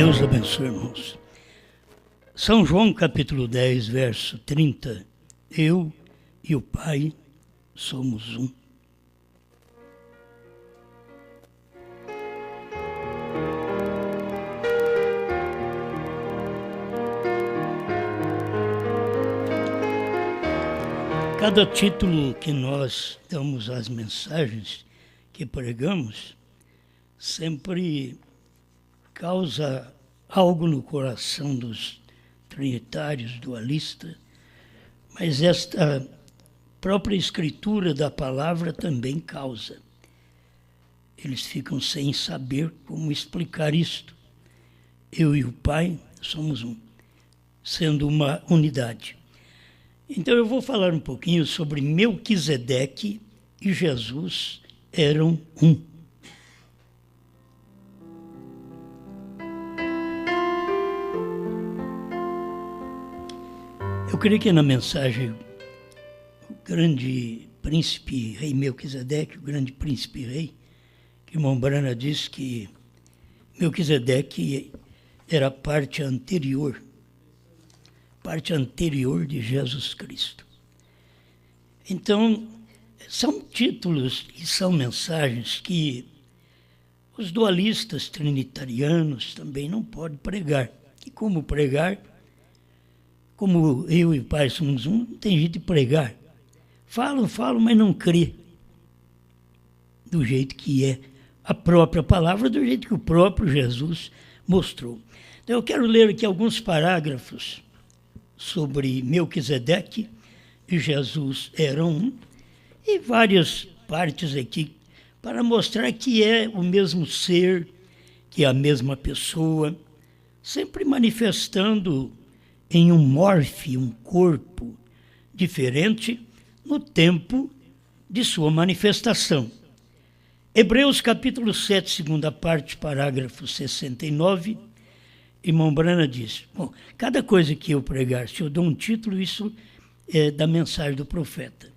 Deus abençoe, irmãos. São João capítulo 10, verso 30. Eu e o Pai somos um. Cada título que nós damos às mensagens que pregamos sempre causa algo no coração dos trinitários, dualistas, mas esta própria escritura da palavra também causa. Eles ficam sem saber como explicar isto. Eu e o Pai somos um, sendo uma unidade. Então eu vou falar um pouquinho sobre Melquisedeque e Jesus eram um. Eu creio que na mensagem o grande príncipe rei Melquisedeque, o grande príncipe rei, que irmão Brana diz que Melquisedeque era a parte anterior de Jesus Cristo. Então, são títulos e são mensagens que os dualistas trinitarianos também não podem pregar. E como pregar? Como eu e o Pai somos um, não tem jeito de pregar. Falam, mas não crê. Do jeito que é a própria palavra, do jeito que o próprio Jesus mostrou. Então eu quero ler aqui alguns parágrafos sobre Melquisedeque e Jesus eram um, e várias partes aqui para mostrar que é o mesmo ser, que é a mesma pessoa, sempre manifestando em um morfe, um corpo diferente no tempo de sua manifestação. Hebreus capítulo 7, segunda parte, parágrafo 69, irmão Brana diz, bom, cada coisa que eu pregar, se eu dou um título, isso é da mensagem do profeta.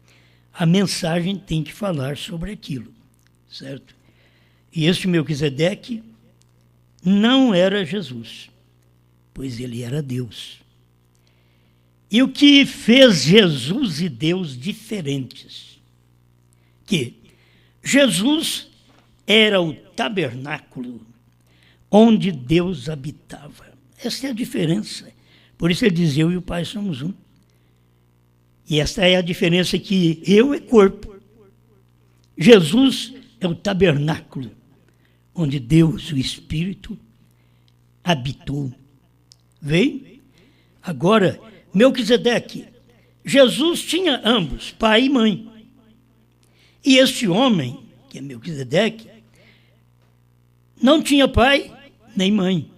A mensagem tem que falar sobre aquilo, certo? E este Melquisedeque não era Jesus, pois ele era Deus. E o que fez Jesus e Deus diferentes? Que Jesus era o tabernáculo onde Deus habitava. Essa é a diferença. Por isso ele diz, eu e o Pai somos um. E esta é a diferença, que eu é corpo. Jesus é o tabernáculo onde Deus, o Espírito, habitou. Veio? Agora, Melquisedeque, Jesus tinha ambos, pai e mãe. E este homem, que é Melquisedeque, não tinha pai nem mãe,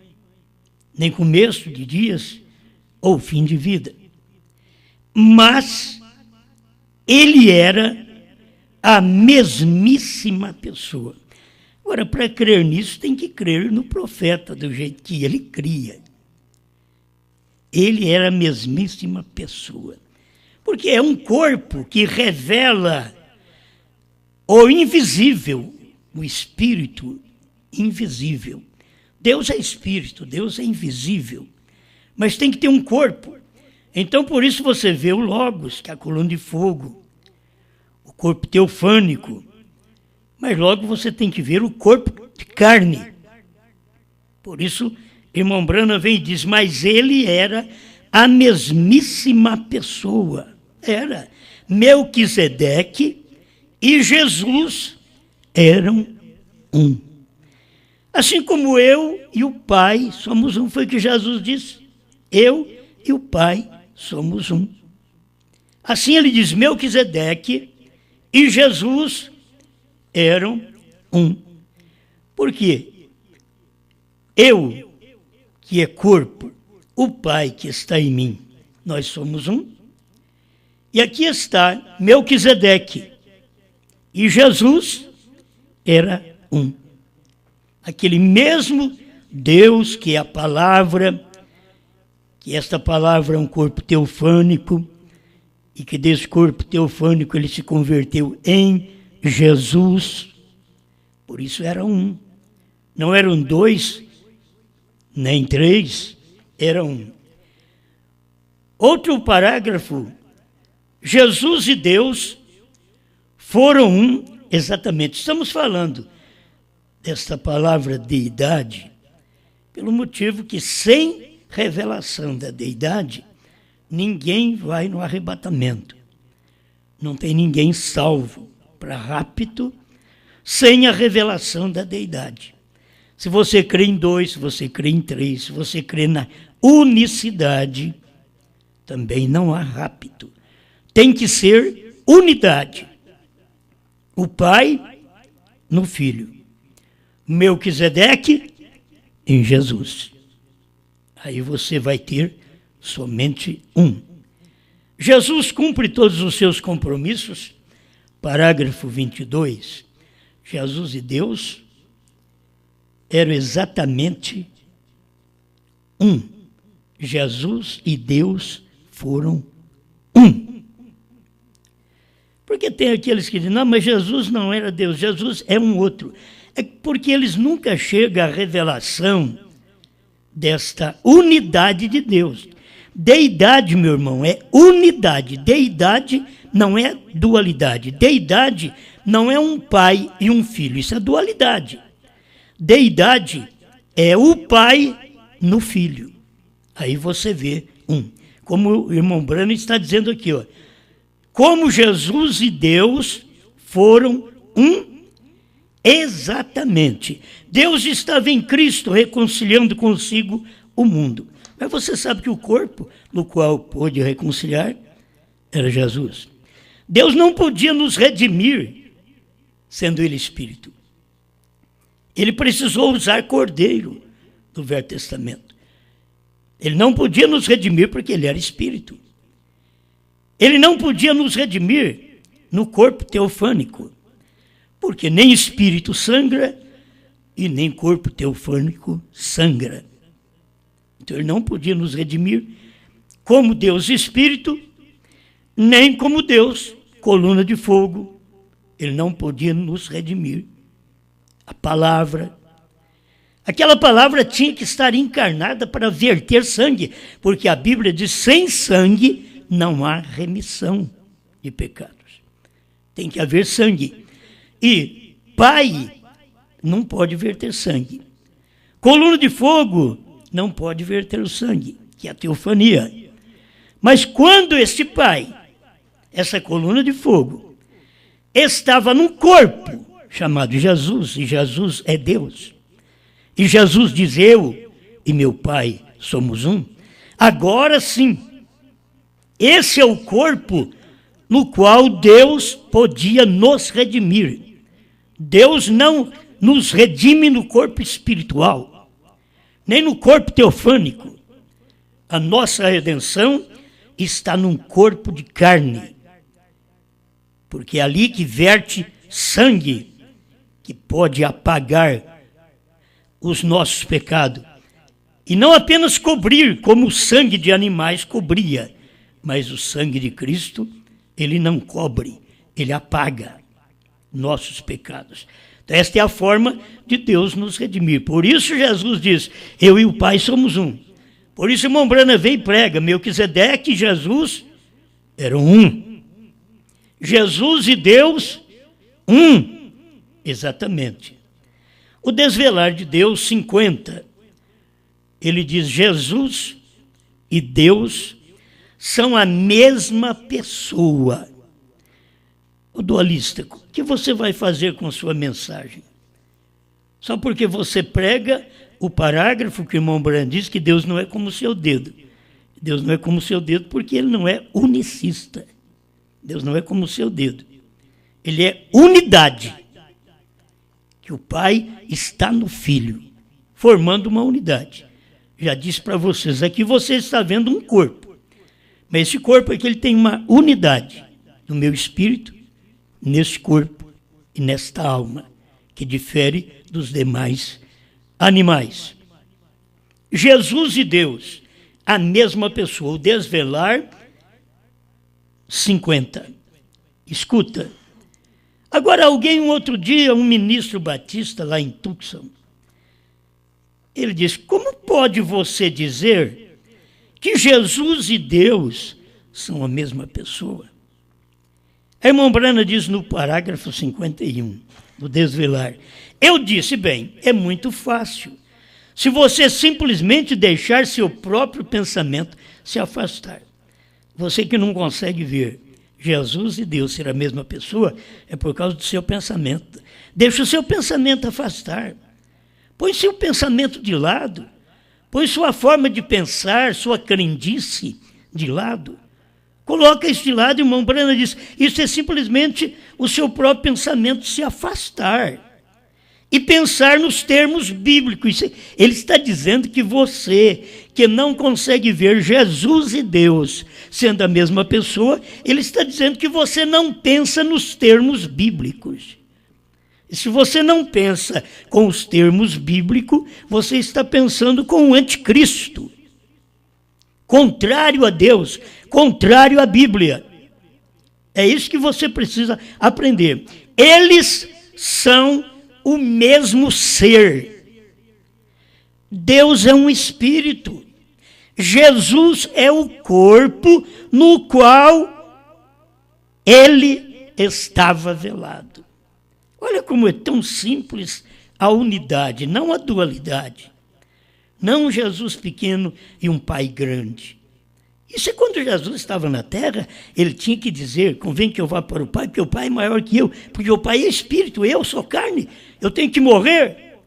nem começo de dias ou fim de vida. Mas ele era a mesmíssima pessoa. Agora, para crer nisso, tem que crer no profeta do jeito que ele cria. Ele era a mesmíssima pessoa. Porque é um corpo que revela o invisível, o espírito invisível. Deus é espírito, Deus é invisível, mas tem que ter um corpo. Então, por isso você vê o Logos, que é a coluna de fogo, o corpo teofânico, mas logo você tem que ver o corpo de carne. Por isso, irmão Brana vem e diz, mas ele era a mesmíssima pessoa. Era Melquisedeque e Jesus eram um. Assim como eu e o Pai somos um, foi o que Jesus disse. Eu e o Pai somos um. Assim ele diz, Melquisedeque e Jesus eram um. Por quê? Eu, que é corpo, o Pai que está em mim, nós somos um. E aqui está Melquisedeque e Jesus era um. Aquele mesmo Deus que é a palavra, que esta palavra é um corpo teofânico, e que desse corpo teofânico ele se converteu em Jesus. Por isso era um. Não eram dois, nem 3, era 1. Outro parágrafo, Jesus e Deus foram um, exatamente. Estamos falando desta palavra deidade, pelo motivo que sem revelação da deidade, ninguém vai no arrebatamento. Não tem ninguém salvo para rapto sem a revelação da deidade. Se você crê em 2, se você crê em 3, se você crê na unicidade, também não há rapto. Tem que ser unidade. O Pai no Filho. Melquisedeque em Jesus. Aí você vai ter somente um. Jesus cumpre todos os seus compromissos. Parágrafo 22. Jesus e Deus eram exatamente um. Jesus e Deus foram um. Porque tem aqueles que dizem, não, mas Jesus não era Deus, Jesus é um outro. É porque eles nunca chegam à revelação desta unidade de Deus. Deidade, meu irmão, é unidade. Deidade não é dualidade. Deidade não é um pai e um filho, isso é dualidade. Deidade é o pai no filho. Aí você vê um. Como o irmão Brano está dizendo aqui, ó. Como Jesus e Deus foram um exatamente. Deus estava em Cristo reconciliando consigo o mundo. Mas você sabe que o corpo no qual pôde reconciliar era Jesus. Deus não podia nos redimir sendo ele espírito. Ele precisou usar cordeiro do Velho Testamento. Ele não podia nos redimir porque ele era espírito. Ele não podia nos redimir no corpo teofânico, porque nem espírito sangra e nem corpo teofânico sangra. Então ele não podia nos redimir como Deus espírito, nem como Deus coluna de fogo. Ele não podia nos redimir. A palavra, aquela palavra tinha que estar encarnada para verter sangue, porque a Bíblia diz, sem sangue não há remissão de pecados. Tem que haver sangue. E pai não pode verter sangue. Coluna de fogo não pode verter o sangue, que é a teofania. Mas quando este pai, essa coluna de fogo, estava num corpo chamado Jesus, e Jesus é Deus, e Jesus diz, eu e meu Pai somos um, agora sim, esse é o corpo no qual Deus podia nos redimir. Deus não nos redime no corpo espiritual, nem no corpo teofânico. A nossa redenção está num corpo de carne, porque é ali que verte sangue, que pode apagar os nossos pecados. E não apenas cobrir, como o sangue de animais cobria, mas o sangue de Cristo, ele não cobre, ele apaga nossos pecados. Então, esta é a forma de Deus nos redimir. Por isso Jesus diz, eu e o Pai somos um. Por isso, irmão Brana veio e prega, Melquisedeque e Jesus eram um. Jesus e Deus, um. Exatamente. O Desvelar de Deus 50, ele diz, Jesus e Deus são a mesma pessoa. O dualista, o que você vai fazer com a sua mensagem? Só porque você prega o parágrafo que o irmão Brand diz que Deus não é como o seu dedo. Deus não é como o seu dedo porque ele não é unicista. Deus não é como o seu dedo. Ele é unidade. Que o Pai está no Filho, formando uma unidade. Já disse para vocês, aqui você está vendo um corpo. Mas esse corpo aqui ele tem uma unidade no meu espírito, nesse corpo e nesta alma, que difere dos demais animais. Jesus e Deus, a mesma pessoa. O Desvelar 50. Escuta. Agora alguém, um outro dia, um ministro batista lá em Tucson, Ele diz: como pode você dizer que Jesus e Deus são a mesma pessoa? A irmã Brana diz no parágrafo 51 do Desvelar: eu disse, bem, é muito fácil. Se você simplesmente deixar seu próprio pensamento se afastar. Você que não consegue ver Jesus e Deus ser a mesma pessoa, é por causa do seu pensamento. Deixa o seu pensamento afastar. Põe seu pensamento de lado. Põe sua forma de pensar, sua crendice de lado. Coloca isso de lado, irmão Brana diz, isso é simplesmente o seu próprio pensamento se afastar. E pensar nos termos bíblicos. Ele está dizendo que você, que não consegue ver Jesus e Deus sendo a mesma pessoa, ele está dizendo que você não pensa nos termos bíblicos. E se você não pensa com os termos bíblicos, você está pensando com o anticristo. Contrário a Deus, contrário à Bíblia. É isso que você precisa aprender. Eles são o mesmo ser. Deus é um espírito. Jesus é o corpo no qual ele estava velado. Olha como é tão simples a unidade, não a dualidade. Não um Jesus pequeno e um Pai grande. Isso é quando Jesus estava na terra, ele tinha que dizer, convém que eu vá para o Pai, porque o Pai é maior que eu, porque o Pai é espírito, eu sou carne, eu tenho que morrer.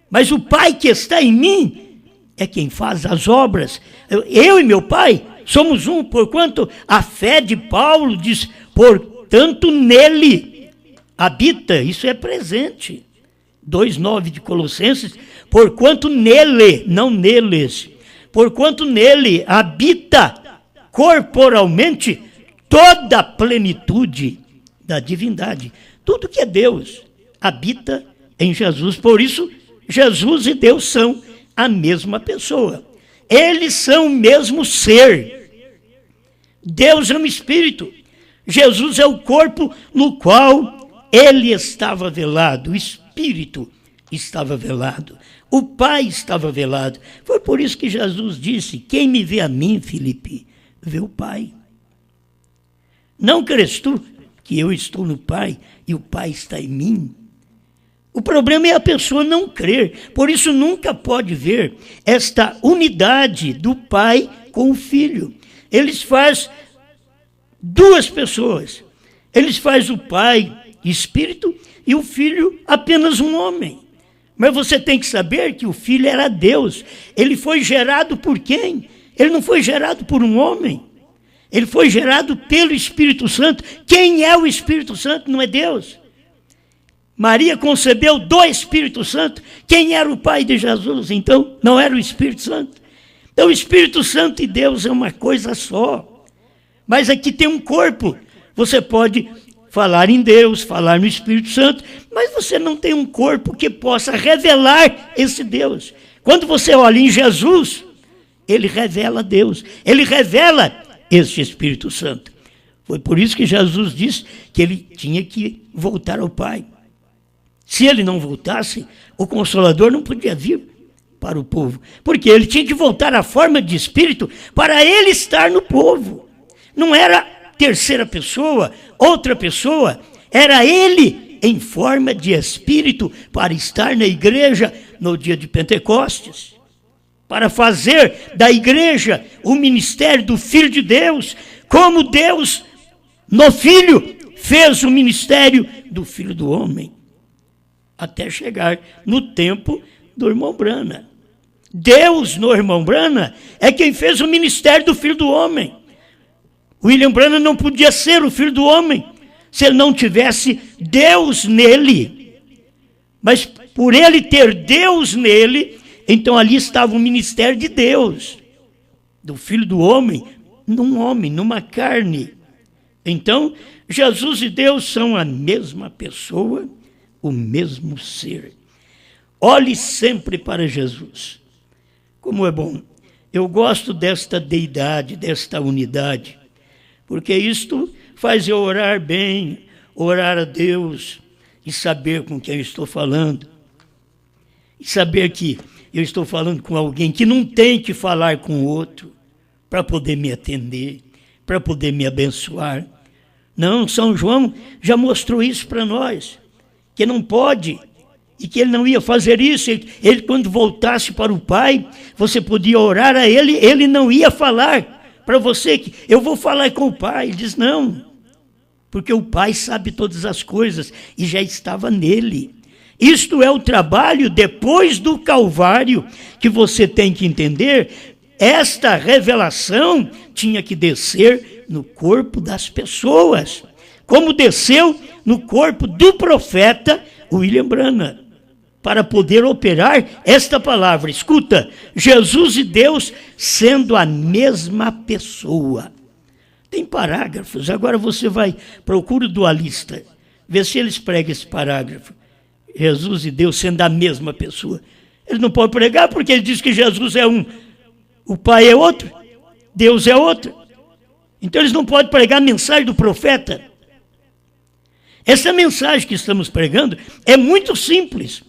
Mas o Pai que está em mim é quem faz as obras. Eu e meu Pai somos um, porquanto a fé de Paulo diz, portanto nele habita, isso é presente. 2,9 de Colossenses, porquanto nele, não neles, porquanto nele habita corporalmente toda a plenitude da divindade. Tudo que é Deus habita em Jesus. Por isso, Jesus e Deus são a mesma pessoa. Eles são o mesmo ser. Deus é um espírito. Jesus é o corpo no qual ele estava velado. O espírito estava velado. O Pai estava velado. Foi por isso que Jesus disse, quem me vê a mim, Filipe, vê o Pai. Não crês tu que eu estou no Pai e o Pai está em mim? O problema é a pessoa não crer. Por isso nunca pode ver esta unidade do Pai com o Filho. Eles fazem duas pessoas. Eles fazem o Pai Espírito e o Filho apenas um homem. Mas você tem que saber que o Filho era Deus. Ele foi gerado por quem? Ele não foi gerado por um homem. Ele foi gerado pelo Espírito Santo. Quem é o Espírito Santo? Não é Deus. Maria concebeu do Espírito Santo. Quem era o pai de Jesus? Então, não era o Espírito Santo. Então, o Espírito Santo e Deus é uma coisa só. Mas aqui tem um corpo. Você pode falar em Deus, falar no Espírito Santo, mas você não tem um corpo que possa revelar esse Deus. Quando você olha em Jesus, ele revela Deus. Ele revela esse Espírito Santo. Foi por isso que Jesus disse que ele tinha que voltar ao Pai. Se ele não voltasse, o Consolador não podia vir para o povo, porque ele tinha que voltar à forma de Espírito para ele estar no povo. Não era terceira pessoa, outra pessoa, era ele em forma de Espírito para estar na igreja no dia de Pentecostes, para fazer da igreja o ministério do Filho de Deus, como Deus no Filho fez o ministério do Filho do Homem, até chegar no tempo do irmão Brana. Deus no irmão Brana é quem fez o ministério do Filho do Homem. William Branham não podia ser o Filho do Homem se ele não tivesse Deus nele. Mas por ele ter Deus nele, então ali estava o ministério de Deus, do Filho do Homem, numa carne. Então, Jesus e Deus são a mesma pessoa, o mesmo ser. Olhe sempre para Jesus. Como é bom. Eu gosto desta deidade, desta unidade, porque isto faz eu orar bem, orar a Deus e saber com quem eu estou falando. E saber que eu estou falando com alguém que não tem que falar com o outro para poder me atender, para poder me abençoar. Não, São João já mostrou isso para nós, que não pode, e que ele não ia fazer isso. Ele, quando voltasse para o Pai, você podia orar a ele, ele não ia falar para você que eu vou falar com o Pai. Ele diz, não, porque o Pai sabe todas as coisas e já estava nele. Isto é o trabalho depois do Calvário, que você tem que entender. Esta revelação tinha que descer no corpo das pessoas, como desceu no corpo do profeta William Branham, para poder operar esta palavra. Escuta, Jesus e Deus sendo a mesma pessoa. Tem parágrafos, agora você vai, procura o dualista, vê se eles pregam esse parágrafo. Jesus e Deus sendo a mesma pessoa. Ele não pode pregar porque ele diz que Jesus é um, o Pai é outro, Deus é outro. Então eles não podem pregar a mensagem do profeta. Essa mensagem que estamos pregando é muito simples,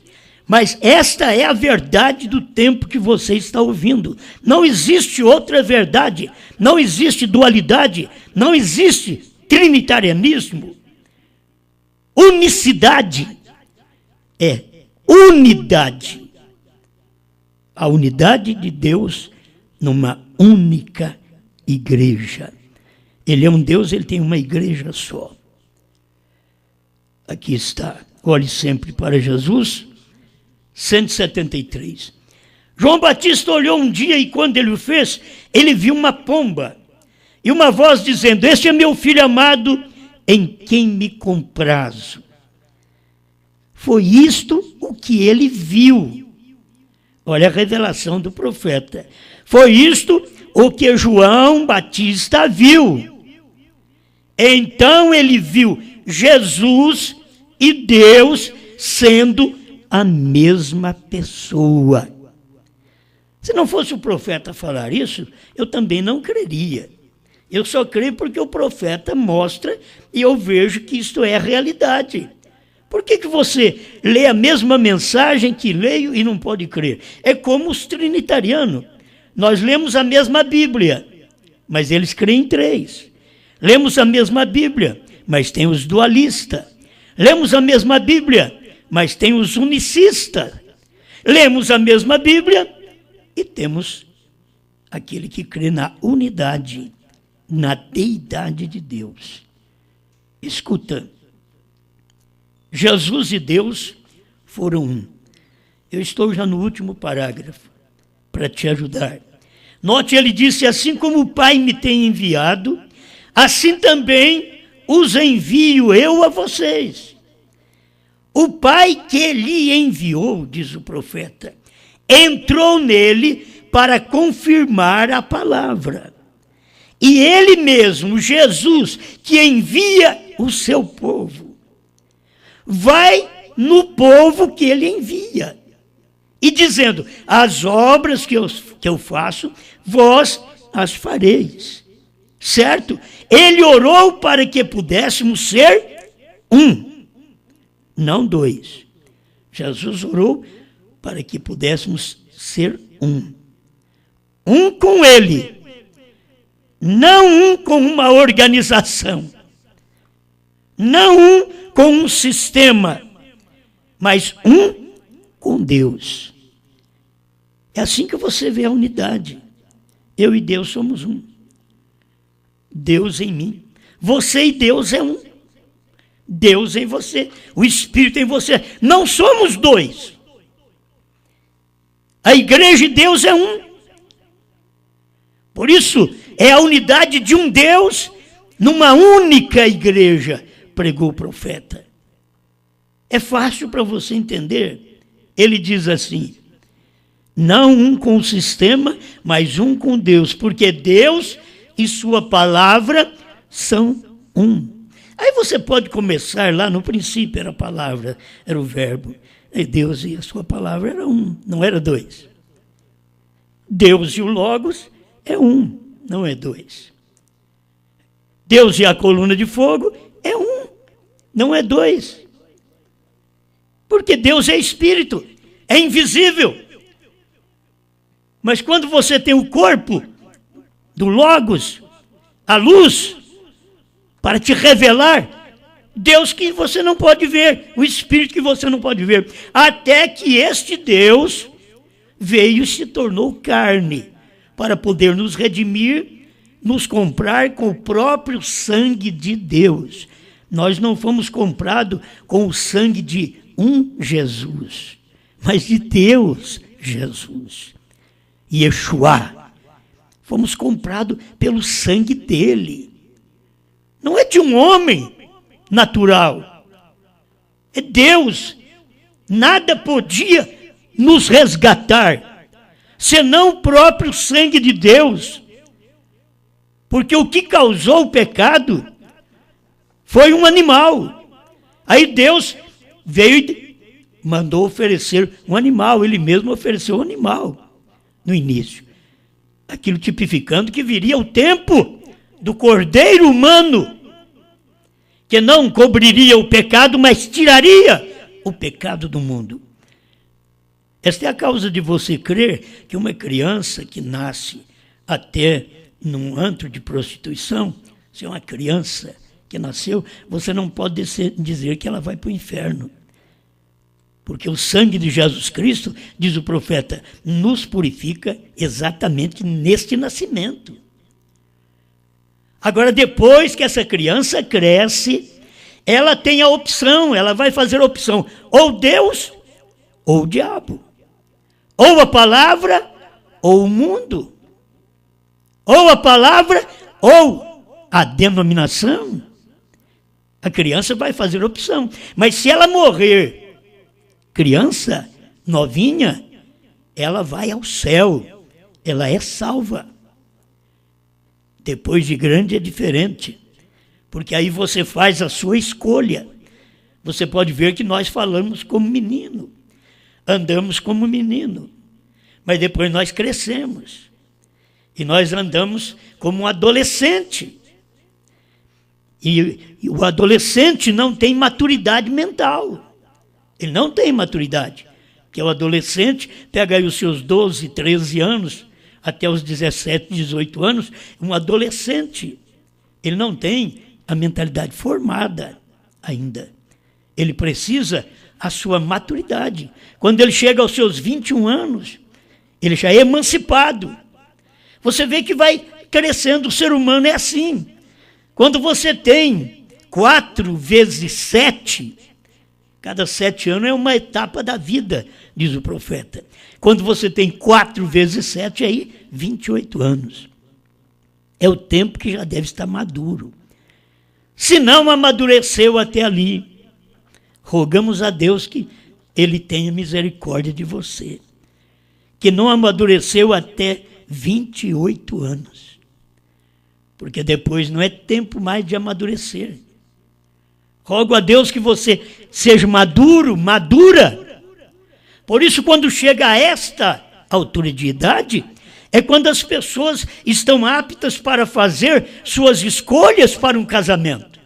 mas esta é a verdade do tempo que você está ouvindo. Não existe outra verdade, não existe dualidade, não existe trinitarianismo. Unicidade é unidade. A unidade de Deus numa única igreja. Ele é um Deus, ele tem uma igreja só. Aqui está, olhe sempre para Jesus, 173. João Batista olhou um dia e quando ele o fez, ele viu uma pomba e uma voz dizendo, este é meu filho amado, em quem me comprazo. Foi isto o que ele viu. Olha a revelação do profeta. Foi isto o que João Batista viu. Então ele viu Jesus e Deus sendo a mesma pessoa. Se não fosse o profeta falar isso, eu também não creria. Eu só creio porque o profeta mostra e eu vejo que isto é a realidade. Por que você lê a mesma mensagem que leio e não pode crer? É como os trinitarianos. Nós lemos a mesma Bíblia, mas eles creem em três. Lemos a mesma Bíblia, mas tem os dualistas. Lemos a mesma Bíblia, mas tem os unicistas. Lemos a mesma Bíblia e temos aquele que crê na unidade, na deidade de Deus. Escuta, Jesus e Deus foram um. Eu estou já no último parágrafo para te ajudar. Note, ele disse, assim como o Pai me tem enviado, assim também os envio eu a vocês. O Pai que lhe enviou, diz o profeta, entrou nele para confirmar a palavra. E ele mesmo, Jesus, que envia o seu povo, vai no povo que ele envia. E dizendo, as obras que eu faço, vós as fareis. Certo? Ele orou para que pudéssemos ser um, não dois. Jesus orou para que pudéssemos ser um. Um com ele. Não um com uma organização. Não um com um sistema. Mas um com Deus. É assim que você vê a unidade. Eu e Deus somos um. Deus em mim. Você e Deus é um. Deus em você. O Espírito em você. Não somos dois. A igreja e Deus é um. Por isso, é a unidade de um Deus numa única igreja, pregou o profeta. É fácil para você entender. Ele diz assim, não um com o sistema, mas um com Deus, porque Deus e sua palavra são um. Aí você pode começar lá no princípio, era a palavra, era o verbo. E Deus e a sua palavra era um, não era dois. Deus e o Logos é um, não é dois. Deus e a coluna de fogo é um, não é dois. Porque Deus é espírito, é invisível. Mas quando você tem o corpo do Logos, a luz, para te revelar Deus que você não pode ver, o Espírito que você não pode ver, até que este Deus veio e se tornou carne, para poder nos redimir, nos comprar com o próprio sangue de Deus. Nós não fomos comprados com o sangue de um Jesus, mas de Deus Jesus, Yeshua. Fomos comprados pelo sangue dele. Não é de um homem natural, é Deus. Nada podia nos resgatar senão o próprio sangue de Deus, porque o que causou o pecado foi um animal. Aí Deus veio e mandou oferecer um animal, ele mesmo ofereceu um animal no início, aquilo tipificando que viria o tempo do Cordeiro humano, que não cobriria o pecado, mas tiraria o pecado do mundo. Esta é a causa de você crer que uma criança que nasce até num antro de prostituição, se é uma criança que nasceu, você não pode dizer que ela vai para o inferno. Porque o sangue de Jesus Cristo, diz o profeta, nos purifica exatamente neste nascimento. Agora, depois que essa criança cresce, ela tem a opção, ela vai fazer a opção, ou Deus ou o diabo, ou a palavra ou o mundo, ou a palavra ou a denominação. A criança vai fazer opção, mas se ela morrer criança, novinha, ela vai ao céu, ela é salva. Depois de grande é diferente, porque aí você faz a sua escolha. Você pode ver que nós falamos como menino, andamos como menino, mas depois nós crescemos e nós andamos como um adolescente. E o adolescente não tem maturidade mental, ele não tem maturidade, porque o adolescente pega aí os seus 12, 13 anos, até os 17, 18 anos, um adolescente, ele não tem a mentalidade formada ainda. Ele precisa a sua maturidade. Quando ele chega aos seus 21 anos, ele já é emancipado. Você vê que vai crescendo, o ser humano é assim. Quando você tem 4 vezes 7, cada 7 anos é uma etapa da vida, diz o profeta. Quando você tem 4 vezes 7, aí 28 anos. É o tempo que já deve estar maduro. Se não amadureceu até ali, rogamos a Deus que Ele tenha misericórdia de você. Que não amadureceu até 28 anos. Porque depois não é tempo mais de amadurecer. Rogo a Deus que você seja maduro, madura. Por isso, quando chega a esta altura de idade, é quando as pessoas estão aptas para fazer suas escolhas para um casamento.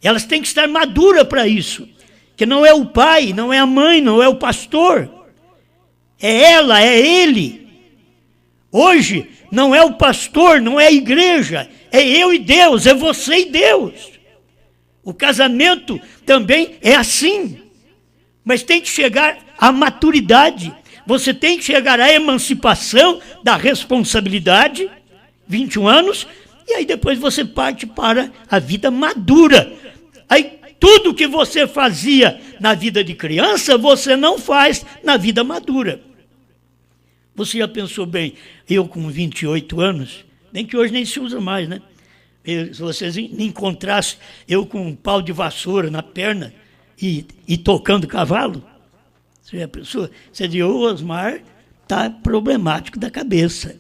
Elas têm que estar maduras para isso. Que não é o pai, não é a mãe, não é o pastor. É ela, é ele. Hoje, não é o pastor, não é a igreja. É eu e Deus, é você e Deus. O casamento também é assim. Mas tem que chegar à maturidade. Você tem que chegar à emancipação da responsabilidade, 21 anos, e aí depois você parte para a vida madura. Aí tudo que você fazia na vida de criança, você não faz na vida madura. Você já pensou bem, eu com 28 anos, nem que hoje nem se usa mais, né? Se vocês encontrassem eu com um pau de vassoura na perna e tocando cavalo, você já pensou? Você diz, o Osmar está problemático da cabeça.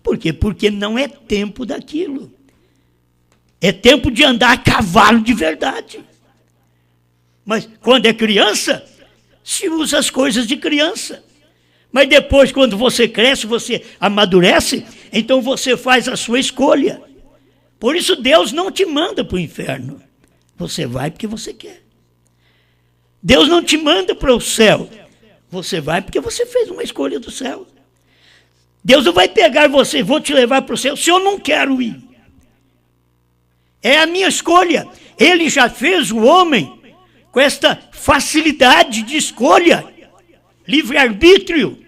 Por quê? Porque não é tempo daquilo. É tempo de andar a cavalo de verdade. Mas quando é criança, se usa as coisas de criança. Mas depois, quando você cresce, você amadurece, então você faz a sua escolha. Por isso Deus não te manda para o inferno. Você vai porque você quer. Deus não te manda para o céu. Você vai porque você fez uma escolha do céu. Deus não vai pegar você, vou te levar para o céu, se eu não quero ir. É a minha escolha. Ele já fez o homem com esta facilidade de escolha, livre-arbítrio.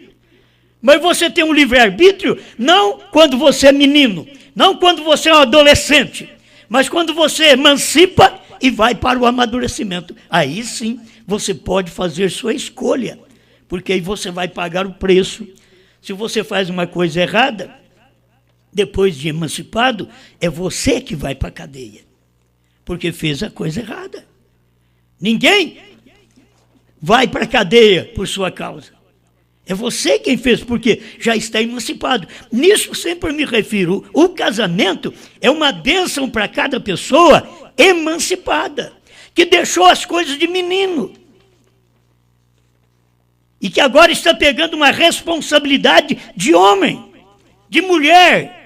Mas você tem um livre-arbítrio não quando você é menino, não quando você é um adolescente, mas quando você emancipa e vai para o amadurecimento. Aí sim você pode fazer sua escolha, porque aí você vai pagar o preço. Se você faz uma coisa errada, depois de emancipado, é você que vai para a cadeia, porque fez a coisa errada. Ninguém vai para a cadeia por sua causa. É você quem fez, porque já está emancipado. Nisso sempre me refiro. O casamento é uma bênção para cada pessoa emancipada, que deixou as coisas de menino e que agora está pegando uma responsabilidade de homem, de mulher.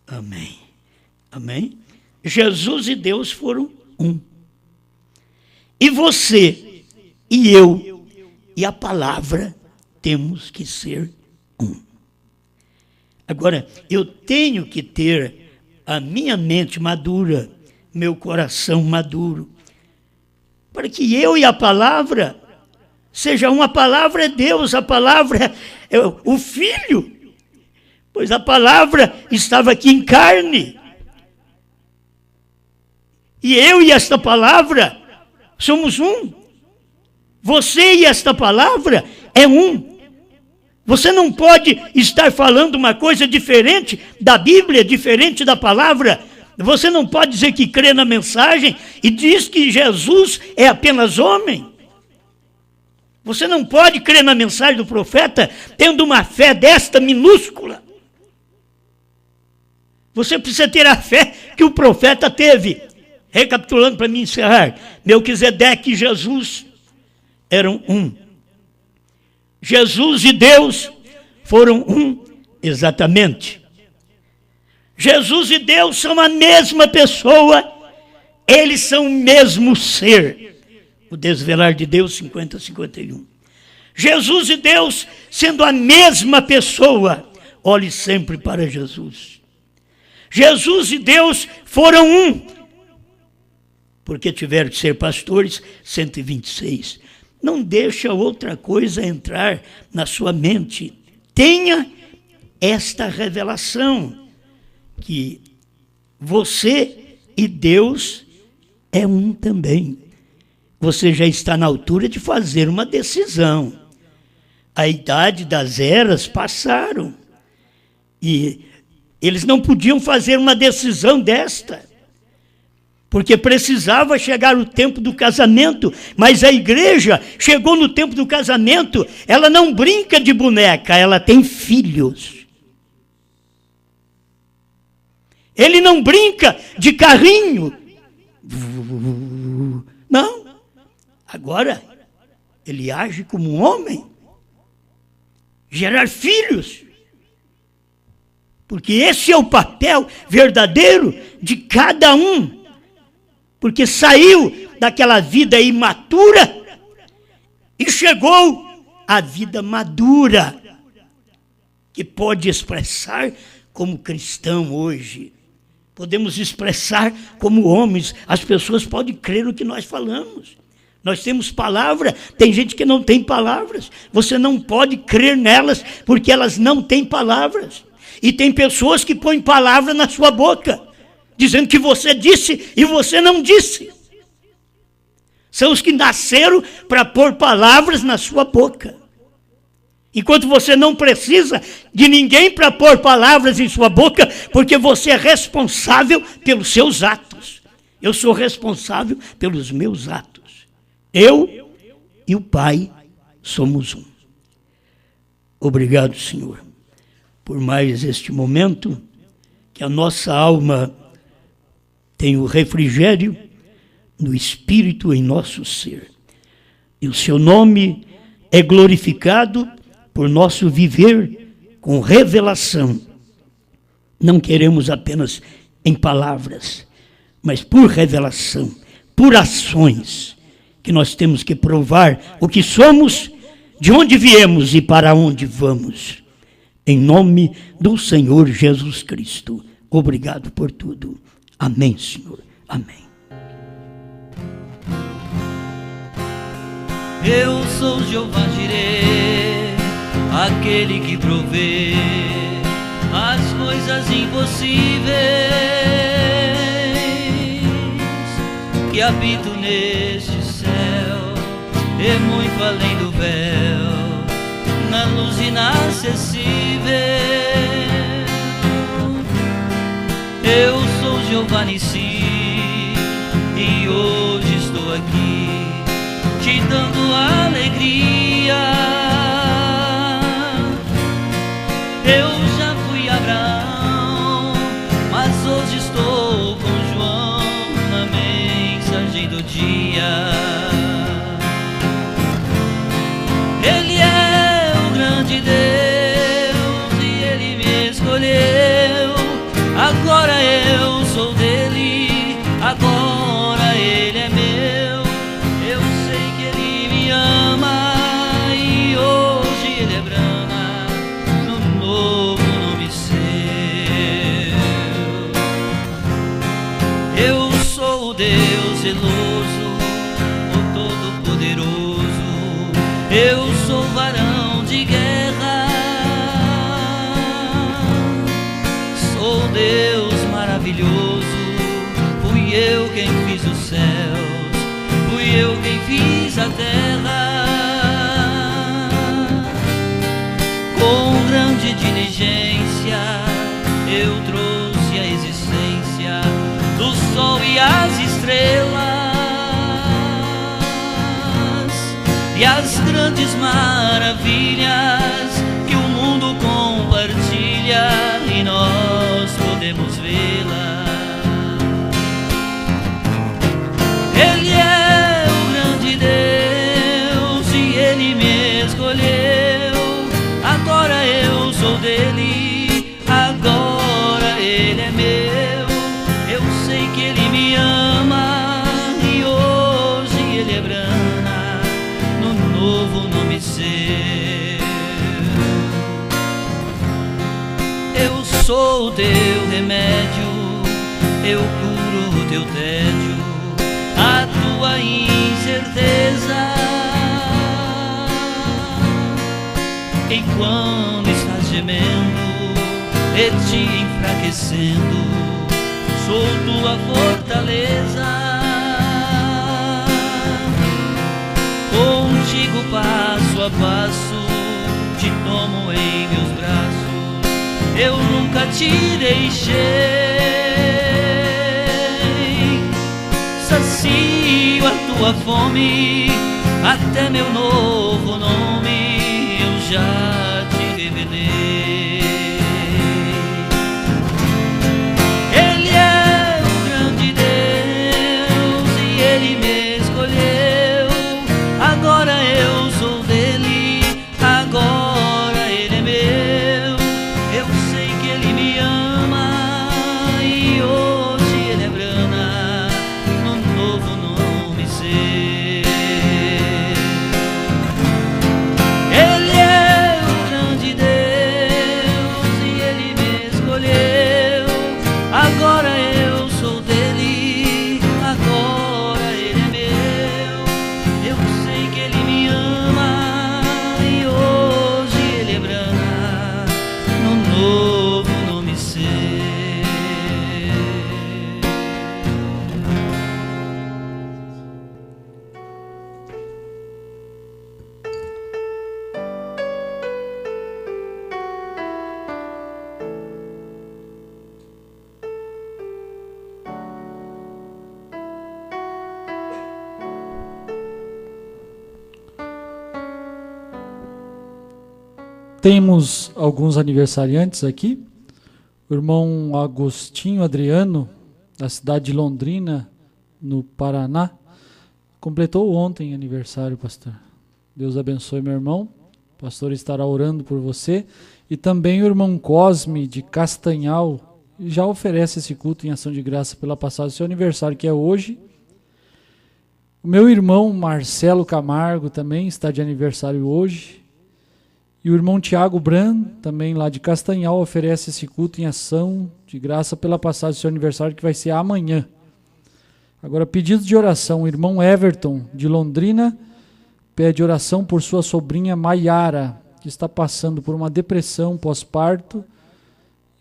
Amém. Amém? Jesus e Deus foram um. E você e eu e a palavra temos que ser um. Agora, eu tenho que ter a minha mente madura, meu coração maduro, para que eu e a palavra seja uma. Palavra é Deus, a palavra é o Filho, pois a palavra estava aqui em carne. E eu e esta palavra somos um. Você e esta palavra é um. Você não pode estar falando uma coisa diferente da Bíblia, diferente da palavra. Você não pode dizer que crê na mensagem e diz que Jesus é apenas homem. Você não pode crer na mensagem do profeta tendo uma fé desta minúscula. Você precisa ter a fé que o profeta teve. Recapitulando para me encerrar, Melquisedeque e Jesus eram um. Jesus e Deus foram um, exatamente. Jesus e Deus são a mesma pessoa, eles são o mesmo ser. O Desvelar de Deus 50-51. Jesus e Deus sendo a mesma pessoa, olhe sempre para Jesus. Jesus e Deus foram um, porque tiveram que ser pastores, 126. Não deixa outra coisa entrar na sua mente. Tenha esta revelação, que você e Deus é um também. Você já está na altura de fazer uma decisão. A idade das eras passaram. E eles não podiam fazer uma decisão desta, porque precisava chegar o tempo do casamento, mas a igreja chegou no tempo do casamento, ela não brinca de boneca, ela tem filhos. Ele não brinca de carrinho. Não. Agora, ele age como um homem. Gerar filhos. Porque esse é o papel verdadeiro de cada um. Porque saiu daquela vida imatura e chegou à vida madura, que pode expressar como cristão hoje. Podemos expressar como homens, as pessoas podem crer no que nós falamos. Nós temos palavra, tem gente que não tem palavras. Você não pode crer nelas porque elas não têm palavras. E tem pessoas que põem palavra na sua boca, dizendo que você disse e você não disse. São os que nasceram para pôr palavras na sua boca. Enquanto você não precisa de ninguém para pôr palavras em sua boca, porque você é responsável pelos seus atos. Eu sou responsável pelos meus atos. Eu e o Pai somos um. Obrigado, Senhor, por mais este momento, que a nossa alma tem o refrigério no Espírito em nosso ser. E o seu nome é glorificado por nosso viver com revelação. Não queremos apenas em palavras, mas por revelação, por ações. que nós temos que provar o que somos, de onde viemos e para onde vamos. Em nome do Senhor Jesus Cristo. Obrigado por tudo. Amém, Senhor. Amém. Eu sou Jeová Jireh, aquele que provê as coisas impossíveis, que habito neste céu, e muito além do véu, na luz inacessível. Eu sou Jeová Nissi, e hoje estou aqui te dando alegria. Eu já fui Abraão, mas hoje estou com João na mensagem do dia. Ele é o grande Deus e Ele me escolheu. Agora eu sou dele, agora Ele é meu. Eu sei que Ele me ama e hoje Ele é brana no novo nome seu. Eu sou o Deus zeloso, o Todo-Poderoso. Eu sou varão de guerra, sou Deus maravilhoso. Fui eu quem fiz os céus, fui eu quem fiz a terra. Com grande diligência eu trouxe a existência do sol e as estrelas, e as grandes maravilhas que o mundo compartilha e nós podemos vê-la. Ele é o grande Deus e Ele me escolheu. Agora eu sou dele, agora Ele é meu. Eu sei que Ele me ama e hoje Ele é brana no novo nome seu. Eu sou o teu remédio, eu curo o teu tédio, a tua incerteza. Enquanto estás gemendo e te enfraquecendo, sou tua fortaleza. Contigo passo a passo, te tomo em meus braços, eu nunca te deixei. Sacio a tua fome, até meu novo nome eu já te revelei. Ele é o grande Deus e Ele me escolheu. Agora eu sou dele, agora Ele é meu. Eu sei que Ele me ama e hoje Ele é brana no novo nome seu. Ele é o grande Deus e Ele me escolheu. Agora eu sou dele, agora Ele é meu. Eu sei que Ele me ama e hoje Ele é brana no novo nome seu. Temos alguns aniversariantes aqui. O irmão Agostinho Adriano, da cidade de Londrina, no Paraná, completou ontem aniversário, pastor. Deus abençoe, meu irmão. O pastor estará orando por você. E também o irmão Cosme, de Castanhal, já oferece esse culto em ação de graça pela passagem do seu aniversário, que é hoje. O meu irmão Marcelo Camargo também está de aniversário hoje. E o irmão Tiago Bran, também lá de Castanhal, oferece esse culto em ação de graça pela passagem do seu aniversário, que vai ser amanhã. Agora, pedidos de oração. O irmão Everton, de Londrina, pede oração por sua sobrinha Maiara, que está passando por uma depressão pós-parto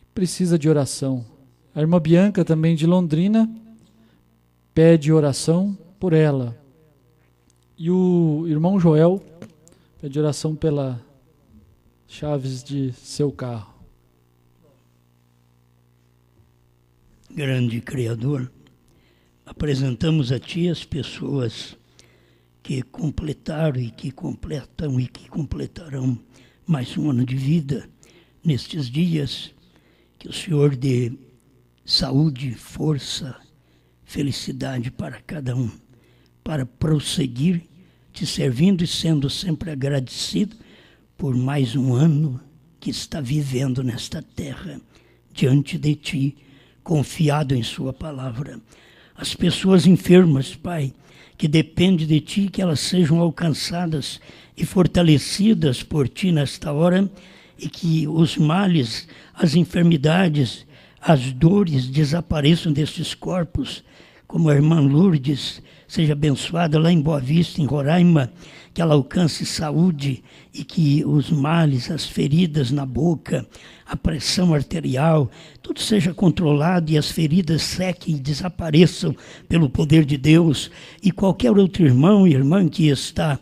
e precisa de oração. A irmã Bianca, também de Londrina, pede oração por ela. E o irmão Joel pede oração pela chaves de seu carro. Grande Criador, apresentamos a Ti as pessoas que completaram e que completam e que completarão mais um ano de vida nestes dias. Que o Senhor dê saúde, força, felicidade para cada um, para prosseguir Te servindo e sendo sempre agradecido por mais um ano que está vivendo nesta terra, diante de Ti, confiado em Sua palavra. As pessoas enfermas, Pai, que dependem de Ti, que elas sejam alcançadas e fortalecidas por Ti nesta hora, e que os males, as enfermidades, as dores desapareçam destes corpos, como a irmã Lourdes seja abençoada lá em Boa Vista, em Roraima, que ela alcance saúde e que os males, as feridas na boca, a pressão arterial, tudo seja controlado e as feridas sequem e desapareçam pelo poder de Deus. E qualquer outro irmão e irmã que está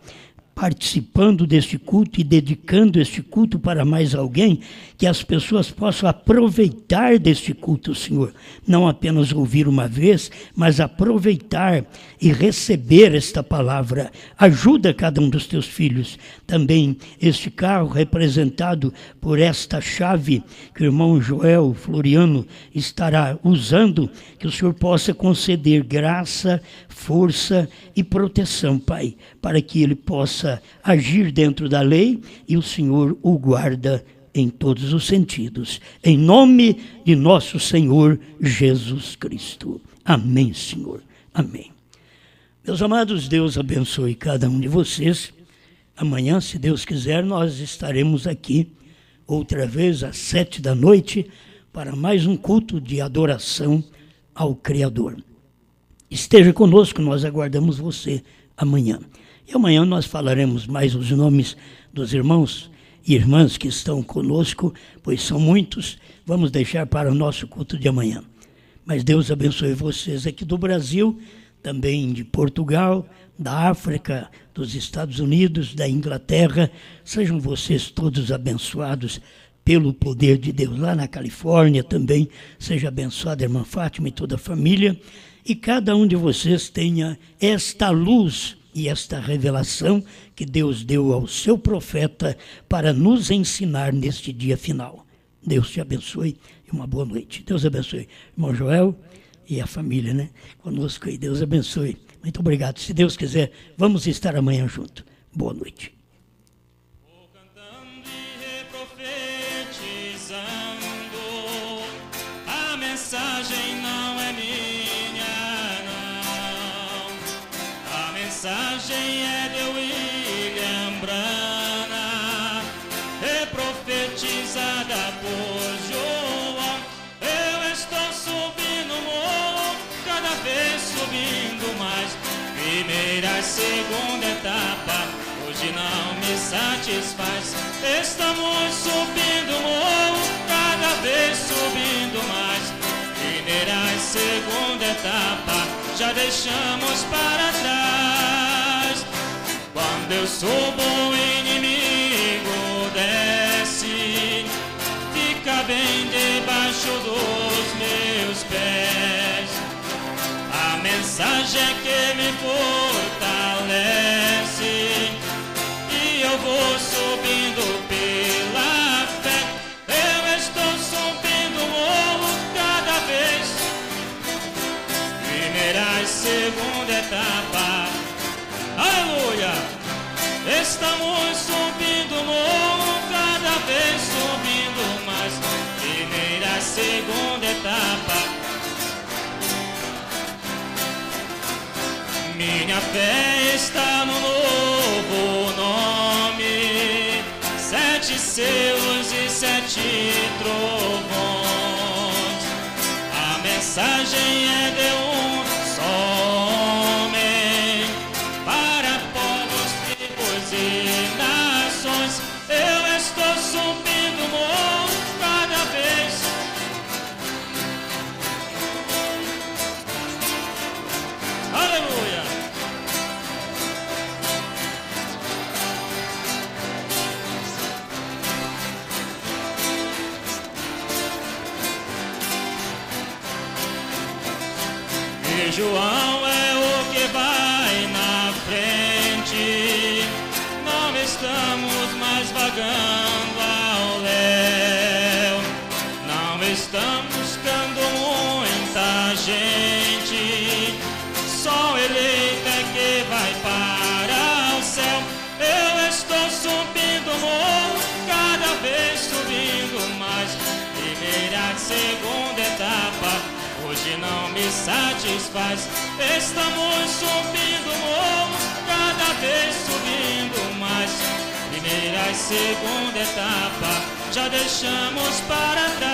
participando deste culto e dedicando este culto para mais alguém, que as pessoas possam aproveitar deste culto, Senhor. Não apenas ouvir uma vez, mas aproveitar e receber esta palavra. Ajuda cada um dos teus filhos. Também este carro representado por esta chave que o irmão Joel Floriano estará usando, que o Senhor possa conceder graça, força e proteção, Pai, para que ele possa agir dentro da lei e o Senhor o guarda em todos os sentidos. Em nome de nosso Senhor Jesus Cristo. Amém, Senhor. Amém. Meus amados, Deus abençoe cada um de vocês. Amanhã, se Deus quiser, nós estaremos aqui outra vez às 7 da noite para mais um culto de adoração ao Criador. Esteja conosco, nós aguardamos você amanhã. E amanhã nós falaremos mais os nomes dos irmãos e irmãs que estão conosco, pois são muitos. Vamos deixar para o nosso culto de amanhã. Mas Deus abençoe vocês aqui do Brasil, também de Portugal, da África, dos Estados Unidos, da Inglaterra. Sejam vocês todos abençoados pelo poder de Deus. Lá na Califórnia também, seja abençoada a irmã Fátima e toda a família. E cada um de vocês tenha esta luz e esta revelação que Deus deu ao seu profeta para nos ensinar neste dia final. Deus te abençoe e uma boa noite. Deus abençoe irmão Joel e a família, né? Conosco aí. Deus abençoe. Muito obrigado. Se Deus quiser, vamos estar amanhã junto. Boa noite. Vou cantando e profetizando. A mensagem não é minha, não. A mensagem é de William Branham, profetizada por João. Eu estou subindo o morro, cada vez subindo mais. Primeira, segunda etapa, hoje não me satisfaz. Estamos subindo o morro, cada vez subindo mais. Primeira e segunda etapa, já deixamos para trás. Quando eu subo, o inimigo desce, fica bem debaixo dos meus pés. A mensagem que me fortalece, e eu vou subindo pela fé. Eu estou subindo o morro cada vez. Primeira e segunda etapa, aleluia. Estamos subindo o morro, cada vez subindo mais. Primeira e segunda etapa. Minha fé trovões. A mensagem é de um só homem, para povos, tribos e nações. Eu estou subindo o morro cada vez. Aleluia! E João é o que vai na frente. Não estamos mais vagando ao léu. Não estamos buscando muita gente. Só o eleito é que vai para o céu. Eu estou subindo o morro, cada vez subindo mais. Primeira, segunda etapa, hoje não me satisfaz. Estamos subindo o morro, cada vez subindo mais. Primeira e segunda etapa, já deixamos para trás.